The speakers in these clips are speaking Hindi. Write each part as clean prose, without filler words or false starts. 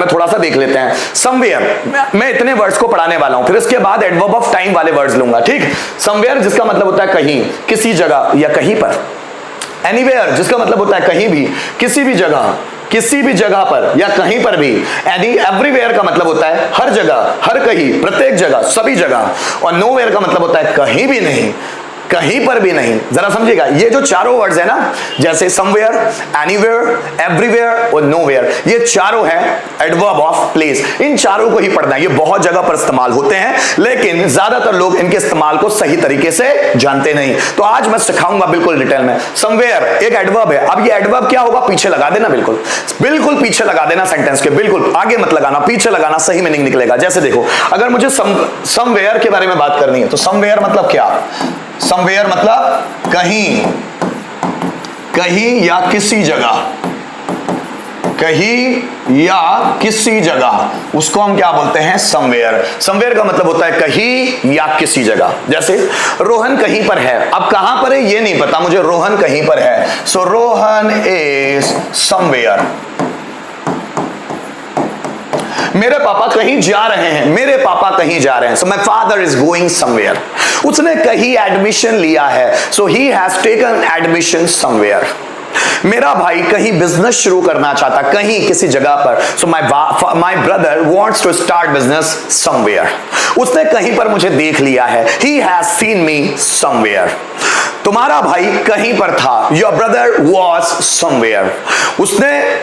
में थोड़ा सा देख लेते हैं। समवेयर, मैं इतने वर्ड्स को पढ़ाने वाला हूं, फिर इसके बाद एडवर्ब ऑफ टाइम वाले वर्ड्स लूंगा, ठीक। समवेयर जिसका मतलब होता है कहीं, किसी जगह या कहीं पर। एनीवेयर जिसका मतलब होता है कहीं भी, किसी भी जगह, किसी भी जगह पर या कहीं पर भी। एवरीवेयर का मतलब होता है हर जगह, हर कहीं, प्रत्येक जगह, सभी जगह। और नोवेयर का मतलब होता है कहीं भी नहीं, कहीं पर भी नहीं। जरा समझिएगा, ये जो चारों वर्ड्स है ना, जैसे समवेयर, एनीवेयर, एवरीवेयर और नोवेयर, ये चारों हैं एडवर्ब ऑफ प्लेस। इन चारों को ही पढ़ना है। ये बहुत जगह पर इस्तेमाल होते हैं, लेकिन ज्यादातर लोग इनके इस्तेमाल को सही तरीके से जानते नहीं। तो आज मैं सिखाऊंगा बिल्कुल डिटेल में। समवेयर एक एडवर्ब है। अब ये एडवर्ब क्या होगा, पीछे लगा देना, बिल्कुल बिल्कुल पीछे लगा देना सेंटेंस के, बिल्कुल आगे मत लगाना, पीछे लगाना, सही मीनिंग निकलेगा। जैसे देखो, अगर मुझे समवेयर के बारे में बात करनी है तो समवेयर मतलब क्या? समवेयर मतलब कहीं, कहीं या किसी जगह, कहीं या किसी जगह, उसको हम क्या बोलते हैं? समवेयर। समवेयर का मतलब होता है कहीं या किसी जगह। जैसे रोहन कहीं पर है। अब कहां पर है ये नहीं पता मुझे, रोहन कहीं पर है, सो रोहन इज समवेयर। मेरे पापा कहीं जा रहे हैं, मेरे पापा कहीं जा रहे हैं, so my father is going somewhere. उसने कहीं एडमिशन लिया है, so he has taken admission somewhere. मेरा भाई कहीं बिजनेस शुरू करना चाहता, कहीं किसी जगह पर, so my brother wants to start business somewhere. उसने कहीं पर मुझे देख लिया है, he has seen me somewhere. तुम्हारा भाई कहीं पर था, योर ब्रदर वॉज समवेयर।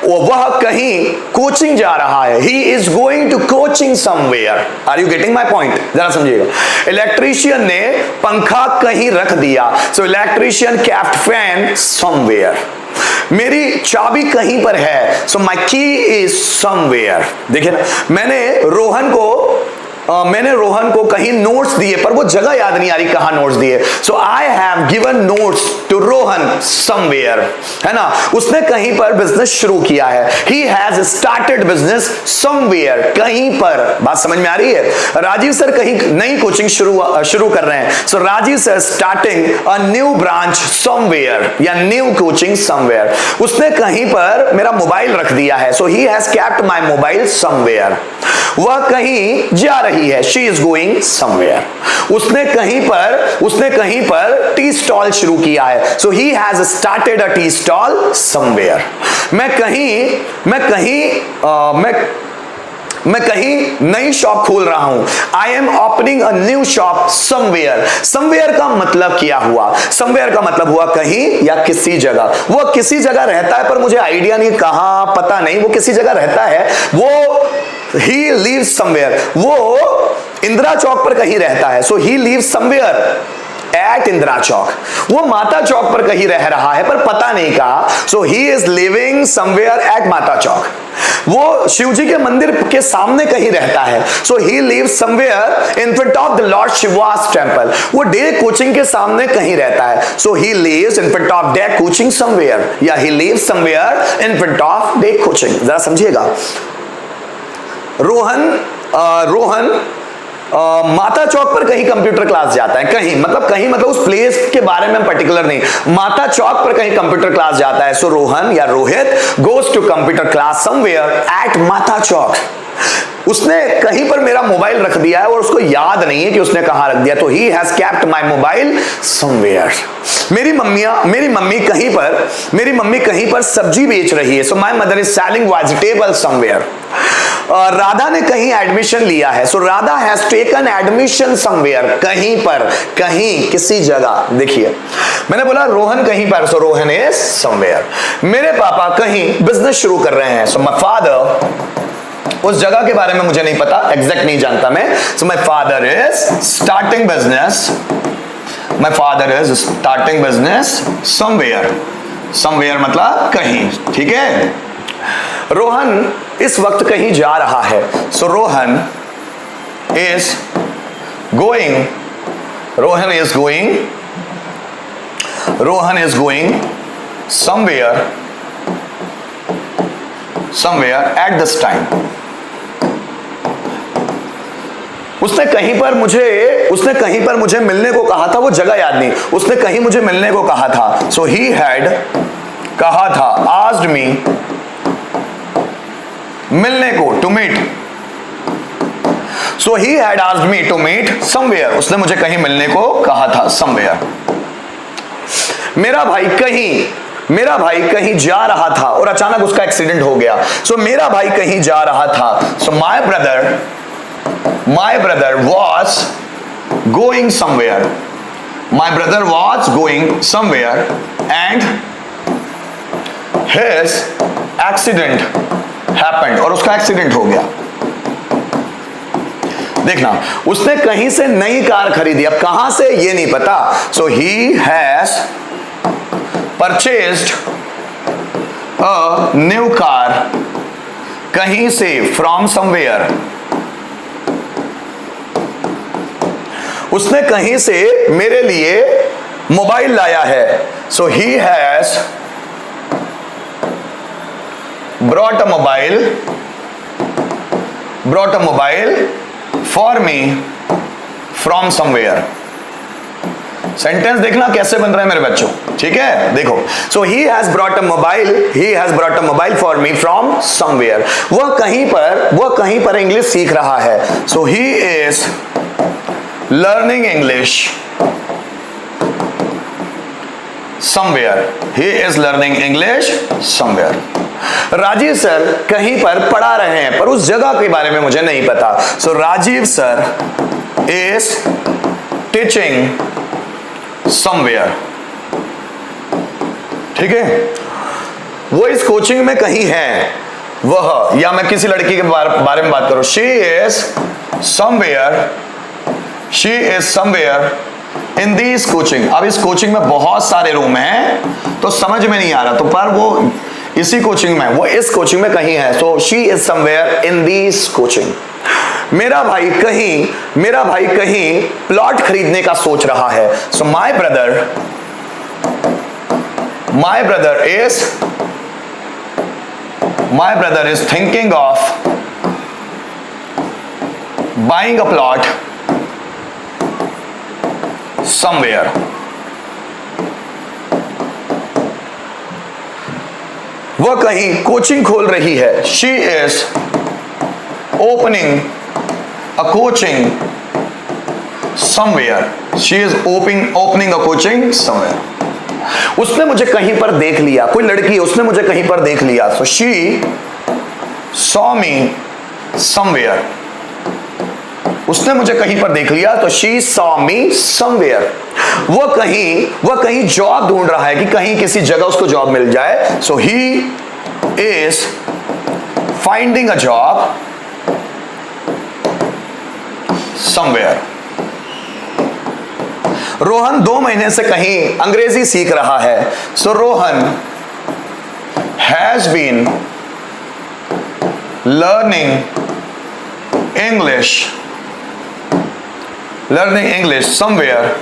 वह कहीं कोचिंग जा रहा है, he is going to coaching somewhere. Are you getting my point? जरा समझिएगा। इलेक्ट्रीशियन ने पंखा कहीं रख दिया, so electrician kept fan somewhere. मेरी चाबी कहीं पर है, सो माई की इज समवेयर। देखिए ना, मैंने रोहन को कहीं नोट्स दिए, पर वो जगह याद नहीं आ रही कहां नोट्स दिए, so I have given notes to Rohan somewhere, है ना। उसने कहीं पर बिजनेस शुरू किया है, he has started business somewhere, कहीं पर। बात समझ में आ रही है? राजीव सर कहीं नई कोचिंग शुरू कर रहे हैं, so Rajeev sir starting a new branch somewhere या न्यू कोचिंग समवेयर। उसने कहीं पर मेरा मोबाइल रख दिया है, so he has kept my mobile somewhere. वह कहीं जा रही है, शी इज गोइंग समवेयर। उसने कहीं पर टी स्टॉल शुरू किया है, so he has started a tea stall somewhere. मैं कहीं नई शॉप खोल रहा हूं, I am opening a new shop somewhere. Somewhere का मतलब क्या हुआ? समवेयर का मतलब हुआ कहीं या किसी जगह। वो किसी जगह रहता है, पर मुझे आइडिया नहीं कहां, पता नहीं, वो किसी जगह रहता है। वो he lives somewhere, वो इंदिरा चौक पर कहीं रहता है, so he lives somewhere at Indira चौक। वो माता चौक पर कहीं रह रहा है, पर पता नहीं कहा, so he is living somewhere at Mata Chowk. वो शिवजी के मंदिर के सामने कहीं रहता है, so he lives somewhere in front of the Lord Shiva's temple। वो डे कोचिंग के सामने कहीं रहता है, so he lives in front of day coaching somewhere, या he lives somewhere in front of day coaching। जरा समझिएगा। रोहन माता चौक पर कहीं कंप्यूटर क्लास जाता है, कहीं मतलब उस प्लेस के बारे में पर्टिकुलर नहीं, माता चौक पर कहीं कंप्यूटर क्लास जाता है, सो रोहन या Rohit goes to computer class somewhere at Mata Chowk. उसने कहीं पर मेरा मोबाइल रख दिया है और उसको याद नहीं है कि उसने कहां रख दिया, तो he has kept my mobile somewhere. मेरी मम्मी कहीं पर सब्जी बेच रही है, so my mother is selling vegetable somewhere. Radha ने कहीं एडमिशन लिया है, so Radha has taken admission somewhere, कहीं पर, कहीं किसी जगह। देखिए, मैंने बोला रोहन कहीं पर, सो रोहन इज समवेयर। मेरे पापा कहीं बिजनेस शुरू कर रहे हैं, सो माय फादर, उस जगह के बारे में मुझे नहीं पता, एग्जैक्ट नहीं जानता मैं, सो my father is starting business, my father is starting business somewhere. Somewhere मतलब कहीं, ठीक है। रोहन इस वक्त कहीं जा रहा है, so Rohan is going somewhere at this time। उसने कहीं पर मुझे मिलने को कहा था, वो जगह याद नहीं, उसने कहीं मुझे मिलने को कहा था, सो ही हैड कहा था, asked me मिलने को, to meet. So he had asked me to meet somewhere, उसने मुझे कहीं मिलने को कहा था, समवेयर। मेरा भाई कहीं जा रहा था और अचानक उसका एक्सीडेंट हो गया। सो मेरा भाई कहीं जा रहा था। सो my brother was going somewhere, my brother was going somewhere and his accident happened, और उसका एक्सीडेंट हो गया। देखना, उसने कहीं से नई कार खरीदी, अब कहां से ये नहीं पता। So he has purchased a new car, कहीं से, फ्रॉम समवेयर। उसने कहीं से मेरे लिए मोबाइल लाया है। So he has brought a mobile for me from somewhere. Sentence देखना कैसे बन रहा है मेरे बच्चों, ठीक है। देखो, so he has brought a mobile for me from somewhere. वह कहीं पर इंग्लिश सीख रहा है। So he is learning English somewhere. Rajeev sir कहीं पर पढ़ा रहे हैं, पर उस जगह के बारे में मुझे नहीं पता। So Rajeev sir is teaching somewhere, ठीक है। वो इस कोचिंग में कहीं है, वह, या मैं किसी लड़की के बारे में बात करूं, she is somewhere in this coaching. अब इस कोचिंग में बहुत सारे रूम हैं तो समझ में नहीं आ रहा, तो पर वो इसी कोचिंग में, वो इस कोचिंग में कहीं है। So she is somewhere in this coaching. मेरा भाई कहीं प्लॉट खरीदने का सोच रहा है। So my brother is thinking of buying a plot somewhere. वह कहीं कोचिंग खोल रही है। She is opening a coaching somewhere. उसने मुझे कहीं पर देख लिया, कोई लड़की है, उसने मुझे कहीं पर देख लिया। So she saw me somewhere. उसने मुझे कहीं पर देख लिया तो शी सॉ मी समवेयर। वह कहीं जॉब ढूंढ रहा है कि कहीं किसी जगह उसको जॉब मिल जाए। So he is finding a job somewhere. Rohan 2 महीने से कहीं अंग्रेजी सीख रहा है। So Rohan has been learning English somewhere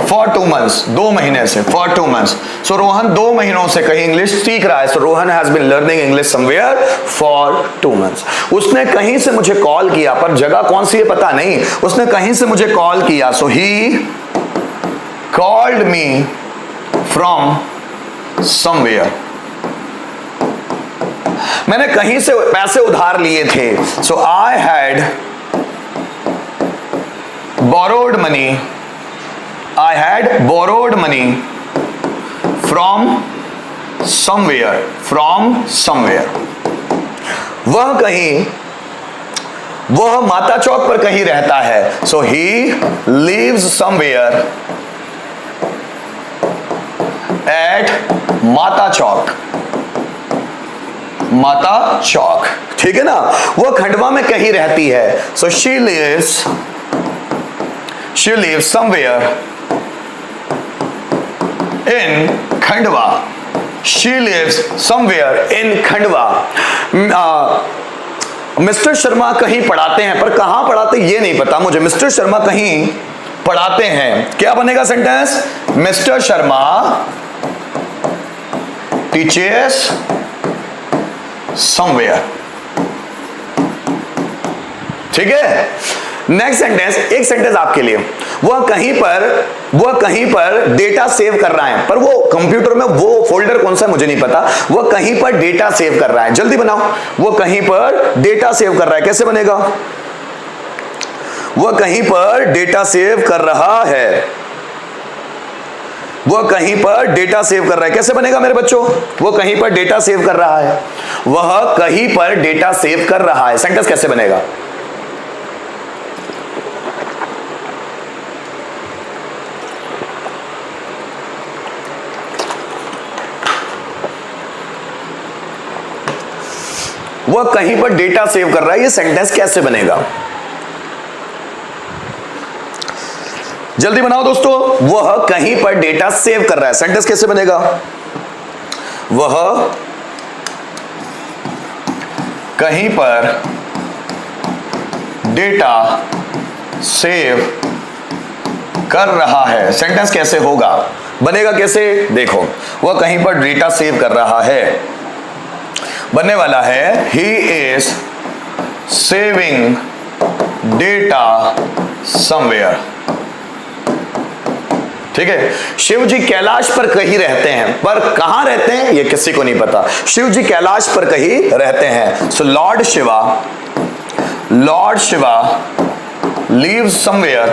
for 2 months, 2 महीने से, फॉर 2 months। सो रोहन 2 महीनों से कहीं इंग्लिश सीख रहा है। So Rohan has been learning English somewhere for 2 months। उसने कहीं से मुझे कॉल किया, पर जगह कौन सी है पता नहीं। उसने कहीं से मुझे कॉल किया। So he called me from somewhere. मैंने कहीं से पैसे उधार लिए थे। So I had borrowed money from somewhere। वह माता चौक पर कहीं रहता है। So he lives somewhere at Mata Chowk, ठीक है ना। वह खंडवा में कहीं रहती है। सो she lives somewhere in Khandwa। Mister Sharma कहीं पढ़ाते हैं, पर कहां पढ़ाते ये नहीं पता मुझे। मिस्टर शर्मा कहीं पढ़ाते हैं, क्या बनेगा sentence? Mister Sharma teachers somewhere, ठीक है। नेक्स्ट सेंटेंस, एक सेंटेंस आपके लिए, वह कहीं पर डेटा सेव कर रहा है, पर वो कंप्यूटर में वो फोल्डर कौन सा है मुझे नहीं पता, वह कहीं पर डेटा सेव कर रहा है। जल्दी बनाओ, वो कहीं पर डेटा सेव कर रहा है, कैसे बनेगा? वह कहीं पर डेटा सेव कर रहा है, वह कहीं पर डेटा सेव कर रहा है, कैसे बनेगा मेरे बच्चों? वो कहीं पर डेटा सेव कर रहा है, वह कहीं पर डेटा सेव कर रहा है, सेंटेंस कैसे बनेगा? वह कहीं पर डेटा सेव कर रहा है, ये सेंटेंस कैसे बनेगा? जल्दी बनाओ दोस्तों, वह कहीं पर डेटा सेव कर रहा है, सेंटेंस कैसे बनेगा? वह कहीं पर डेटा सेव कर रहा है, सेंटेंस कैसे होगा, बनेगा कैसे? देखो, वह कहीं पर डेटा सेव कर रहा है, बनने वाला है he is saving data somewhere। ठीक है, शिव जी कैलाश पर कहीं रहते हैं, पर कहां रहते हैं ये किसी को नहीं पता। शिव जी कैलाश पर कहीं रहते हैं, so Lord Shiva lives somewhere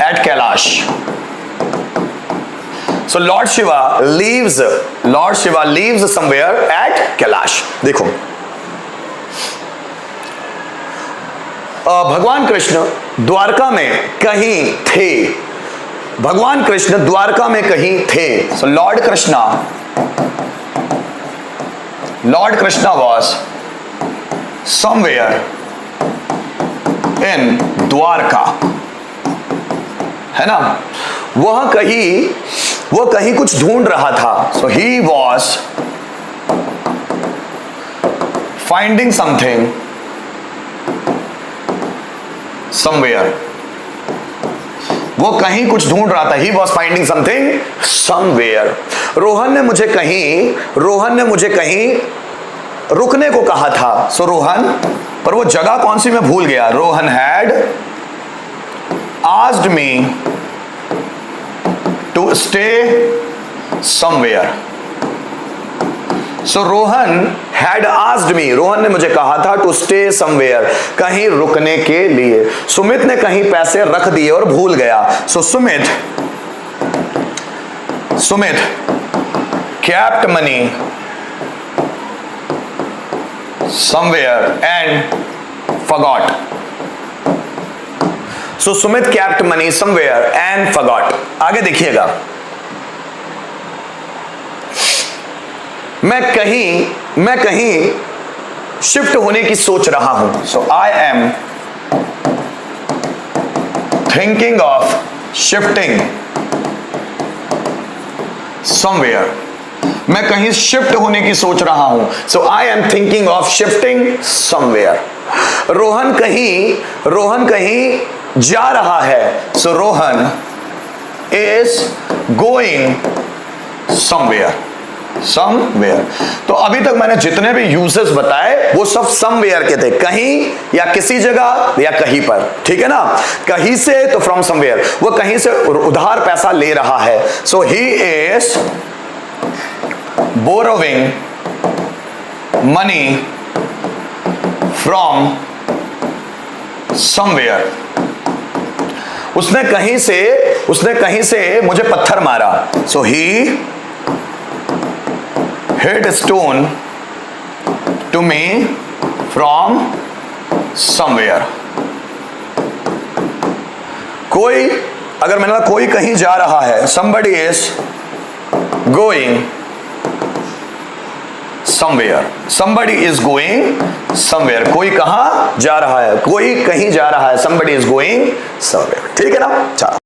at Kailash. So Lord Shiva lives somewhere at Kailash. देखो, भगवान कृष्ण द्वारका में कहीं थे, भगवान कृष्ण द्वारका में कहीं थे। So Lord Krishna was somewhere in Dwarka, है ना? वह कहीं कुछ ढूंढ रहा था, so he was finding something somewhere। वो कहीं कुछ ढूंढ रहा था, he was finding something somewhere। Rohan ने मुझे कहीं रुकने को कहा था, so रोहन, पर वो जगह कौन सी मैं भूल गया। Rohan had asked me to stay somewhere। So Rohan had asked me, Rohan ने मुझे कहा था to stay somewhere, कहीं रुकने के लिए। सुमित ने कहीं पैसे रख दिए और भूल गया, so Sumit kept money somewhere and forgot। So Sumit kept money somewhere and forgot। आगे देखिएगा, मैं कहीं शिफ्ट होने की सोच रहा हूं, so I am thinking of shifting somewhere। मैं कहीं शिफ्ट होने की सोच रहा हूं, so I am thinking of shifting somewhere। Rohan कहीं जा रहा है, so Rohan is going somewhere। तो अभी तक मैंने जितने भी यूजेस बताए वो सब समवेयर के थे, कहीं या किसी जगह या कहीं पर, ठीक है ना? कहीं से तो फ्रॉम समवेयर, वो कहीं से उधार पैसा ले रहा है, so he is borrowing money from somewhere. उसने कहीं से मुझे पत्थर मारा, सो ही hit a stone to me from somewhere। अगर मैंने कहा कोई कहीं जा रहा है, somebody is going somewhere। कोई कहां जा रहा है, कोई कहीं जा रहा है, somebody is going somewhere। ठीक है ना? चलो।